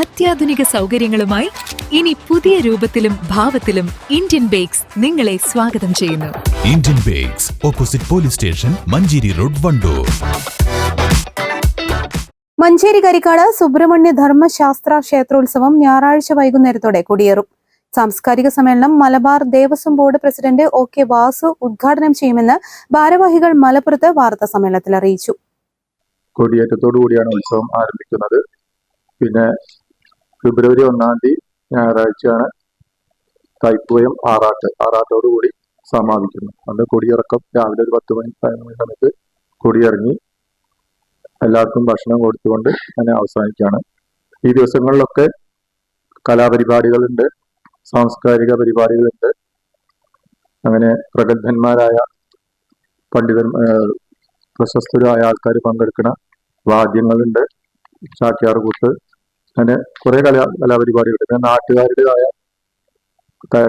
അത്യാധുനിക സൗകര്യങ്ങളുമായി ഇനി പുതിയ രൂപത്തിലും ഭാവത്തിലും ഇന്ത്യൻ ബേക്സ് നിങ്ങളെ സ്വാഗതം ചെയ്യുന്നു. Indian bakes, opposite police station, Manjeri road, Vandoor. Manjeri Karikkad Subrahmanya Dharmasastha ക്ഷേത്രോത്സവം ഞായറാഴ്ച വൈകുന്നേരത്തോടെ കൊടിയേറും. സാംസ്കാരിക സമ്മേളനം Malabar Devaswom board president OK Vasu ഉദ്ഘാടനം ചെയ്യുമെന്ന് ഭാരവാഹികൾ മലപ്പുറത്ത് വാർത്താ സമ്മേളനത്തിൽ അറിയിച്ചു. കൊടിയേറ്റത്തോടുകൂടിയാണ് ഉത്സവം ആരംഭിക്കുന്നത്. പിന്നെ ഫെബ്രുവരി 1-ാം തീയതി ഞായറാഴ്ചയാണ് തൈപ്പൂയം ആറാട്ടോടുകൂടി സമാപിക്കുന്നു. അന്ന് കൊടിയിറക്കം രാവിലെ ഒരു 10 മണി 11 മണി സമയത്ത് കൊടിയിറങ്ങി എല്ലാവർക്കും ഭക്ഷണം കൊടുത്തുകൊണ്ട് അങ്ങനെ അവസാനിക്കുകയാണ്. ഈ ദിവസങ്ങളിലൊക്കെ കലാപരിപാടികളുണ്ട്, സാംസ്കാരിക പരിപാടികളുണ്ട്. അങ്ങനെ പ്രഗത്ഭന്മാരായ പ്രശസ്തരായ ആൾക്കാർ പങ്കെടുക്കുന്ന വാദ്യങ്ങളുണ്ട്, ചാക്യാർകൂത്ത്, അങ്ങനെ കുറെ കലാപരിപാടികളുണ്ട്. പിന്നെ നാട്ടുകാരുടേതായ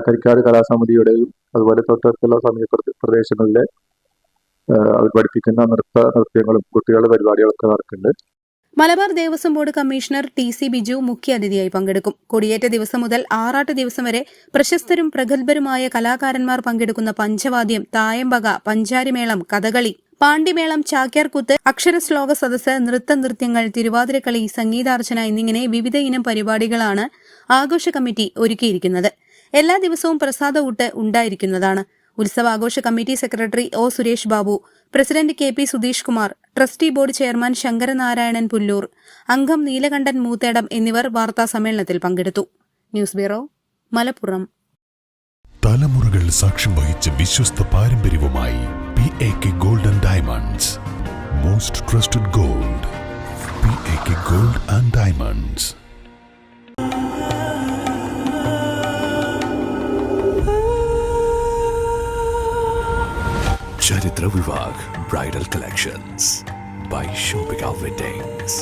കരിക്കാട് കലാസമിതിയുടെയും അതുപോലെ തൊട്ടടുത്തുള്ള സമീപ പ്രദേശങ്ങളിലെ അവർ പഠിപ്പിക്കുന്ന നൃത്യങ്ങളും കുട്ടികളുടെ പരിപാടികളൊക്കെ നടക്കുന്നുണ്ട്. Malabar Devaswom board commissioner TC Biju മുഖ്യാതിഥിയായി പങ്കെടുക്കും. കൊടിയേറ്റ ദിവസം മുതൽ ആറാട്ട് ദിവസം വരെ പ്രശസ്തരും പ്രഗത്ഭരുമായ കലാകാരന്മാർ പങ്കെടുക്കുന്ന പഞ്ചവാദ്യം, തായമ്പക, പഞ്ചാരിമേളം, കഥകളി, പാണ്ടിമേളം, ചാക്യാർകൂത്ത്, അക്ഷരശ്ലോക സദസ്സ്, നൃത്തങ്ങൾ, തിരുവാതിരക്കളി, സംഗീതാർച്ചന എന്നിങ്ങനെ വിവിധ ഇനം പരിപാടികളാണ് ആഘോഷ കമ്മിറ്റി ഒരുക്കിയിരിക്കുന്നത്. എല്ലാ ദിവസവും പ്രസാദഊട്ട് ഉണ്ടായിരിക്കുന്നതാണ്. ഉത്സവാഘോഷ committee secretary O Suresh Babu, president KP Sudheesh Kumar, trustee board chairman Sankaranarayanan Pullur, അംഗം നീലകണ്ഠൻ മൂത്തേടം എന്നിവർ വാർത്താ സമ്മേളനത്തിൽ പങ്കെടുത്തു. News bureau, Malappuram. തലമുറകൾ സാക്ഷ്യം വഹിച്ച വിശ്വസ്ത പാരമ്പര്യവുമായി PAK Gold and Diamonds. Most trusted gold. PAK Gold and Diamonds. Charitra Vivag Bridal Collections by Shobhika Weddings.